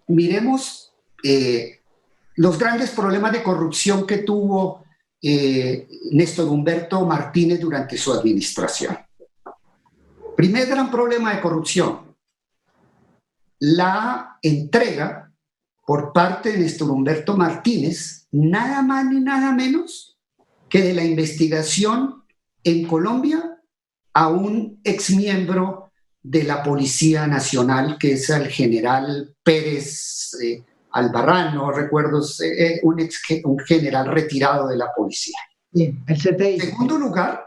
miremos los grandes problemas de corrupción que tuvo Néstor Humberto Martínez durante su administración. Primer gran problema de corrupción, la entrega por parte de Néstor Humberto Martínez, nada más ni nada menos que de la investigación en Colombia a un exmiembro de la Policía Nacional, que es el general Pérez Albarrán, no recuerdo, un general retirado de la policía. Bien, el CTI. En segundo lugar,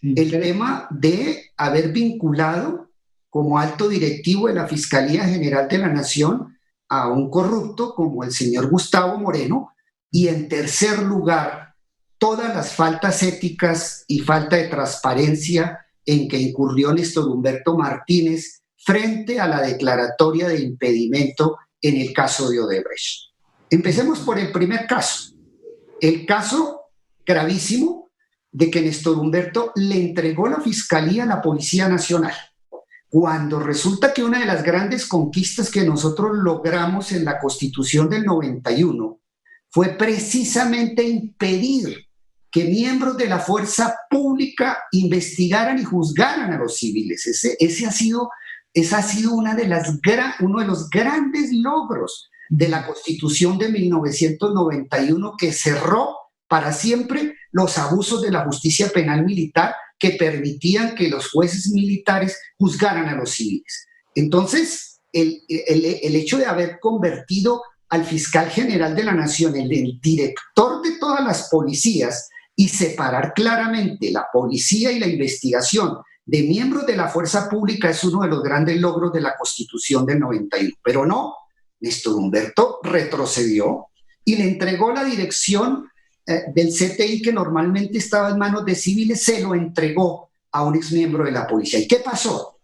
el tema de haber vinculado como alto directivo de la Fiscalía General de la Nación a un corrupto como el señor Gustavo Moreno. Y en tercer lugar, todas las faltas éticas y falta de transparencia en que incurrió Néstor Humberto Martínez frente a la declaratoria de impedimento en el caso de Odebrecht. Empecemos por el primer caso, el caso gravísimo de que Néstor Humberto le entregó la Fiscalía a la Policía Nacional, cuando resulta que una de las grandes conquistas que nosotros logramos en la Constitución del 91 fue precisamente impedir que miembros de la fuerza pública investigaran y juzgaran a los civiles. Ese ha sido uno de los grandes logros de la Constitución de 1991, que cerró para siempre los abusos de la justicia penal militar que permitían que los jueces militares juzgaran a los civiles. Entonces, el hecho de haber convertido al fiscal general de la Nación en el director de todas las policías y separar claramente la policía y la investigación de miembros de la fuerza pública es uno de los grandes logros de la Constitución del 91. Pero no, Néstor Humberto retrocedió y le entregó la dirección del CTI, que normalmente estaba en manos de civiles, se lo entregó a un exmiembro de la policía. ¿Y qué pasó?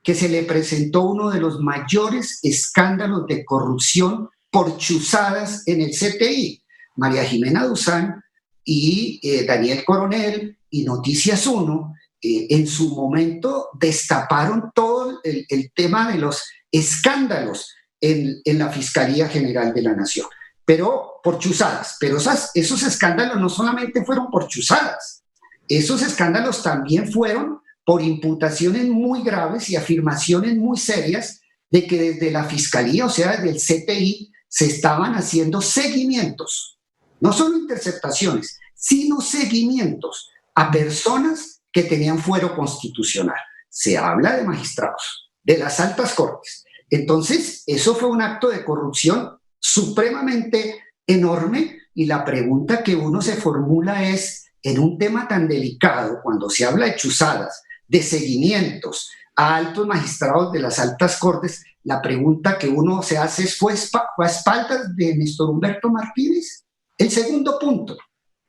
Que se le presentó uno de los mayores escándalos de corrupción por chuzadas en el CTI. María Jimena Duzán y Daniel Coronel y Noticias 1 en su momento destaparon todo el tema de los escándalos en la Fiscalía General de la Nación, pero por chuzadas. Pero esos escándalos no solamente fueron por chuzadas, esos escándalos también fueron por imputaciones muy graves y afirmaciones muy serias de que desde la Fiscalía, o sea, desde el CTI, se estaban haciendo seguimientos, no solo interceptaciones, sino seguimientos a personas que tenían fuero constitucional. Se habla de magistrados, de las altas cortes. Entonces, eso fue un acto de corrupción supremamente enorme, y la pregunta que uno se formula es, en un tema tan delicado, cuando se habla de chuzadas, de seguimientos a altos magistrados de las altas cortes, la pregunta que uno se hace es, ¿fue a espaldas de Néstor Humberto Martínez? El segundo punto,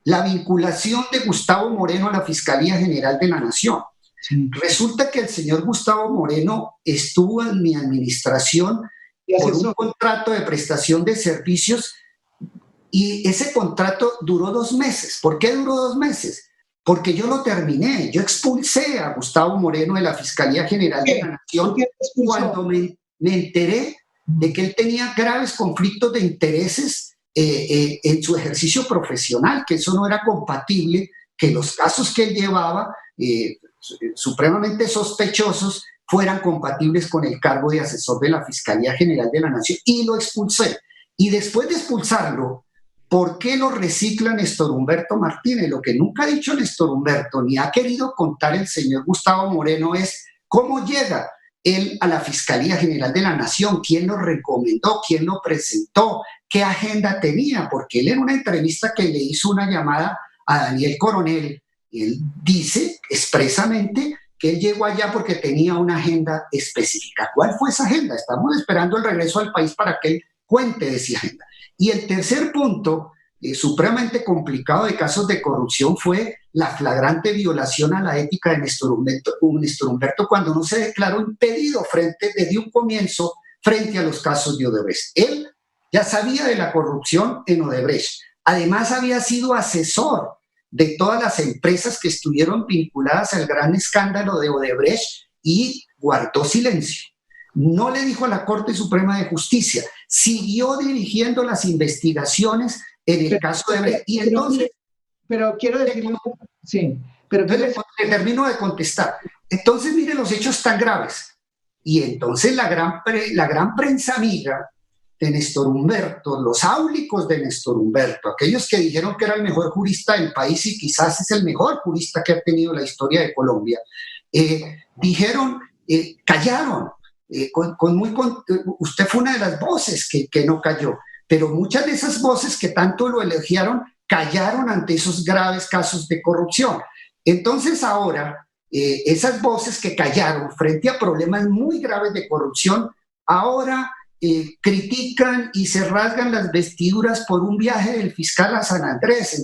la vinculación de Gustavo Moreno a la Fiscalía General de la Nación. Sí. Resulta que el señor Gustavo Moreno estuvo en mi administración por un contrato de prestación de servicios, y ese contrato duró 2 meses. ¿Por qué duró 2 meses? Porque yo lo terminé. Yo expulsé a Gustavo Moreno de la Fiscalía General de la Nación cuando me enteré de que él tenía graves conflictos de intereses en su ejercicio profesional, que eso no era compatible, que los casos que él llevaba, supremamente sospechosos, fueran compatibles con el cargo de asesor de la Fiscalía General de la Nación, y lo expulsé. Y después de expulsarlo, ¿por qué lo recicla Néstor Humberto Martínez? Lo que nunca ha dicho Néstor Humberto, ni ha querido contar el señor Gustavo Moreno, es cómo llega él a la Fiscalía General de la Nación, quién lo recomendó, quién lo presentó, qué agenda tenía, porque él, en una entrevista que le hizo una llamada a Daniel Coronel, él dice expresamente que él llegó allá porque tenía una agenda específica. ¿Cuál fue esa agenda? Estamos esperando el regreso al país para que él cuente de esa agenda. Y el tercer punto, supremamente complicado de casos de corrupción, fue la flagrante violación a la ética de Néstor Humberto cuando no se declaró impedido desde un comienzo frente a los casos de Odebrecht. Él ya sabía de la corrupción en Odebrecht. Además, había sido asesor de todas las empresas que estuvieron vinculadas al gran escándalo de Odebrecht y guardó silencio. No le dijo a la Corte Suprema de Justicia. siguió dirigiendo las investigaciones en el caso de Brecht. Y entonces... Pero quiero decirlo, sí, pero termino de contestar. Entonces, mire los hechos tan graves. Y entonces la gran prensa amiga de Néstor Humberto, los áulicos de Néstor Humberto, aquellos que dijeron que era el mejor jurista del país y quizás es el mejor jurista que ha tenido la historia de Colombia, dijeron, callaron. Usted fue una de las voces que no cayó, pero muchas de esas voces que tanto lo elogiaron callaron ante esos graves casos de corrupción. Entonces ahora, esas voces que callaron frente a problemas muy graves de corrupción, ahora critican y se rasgan las vestiduras por un viaje del fiscal a San Andrés.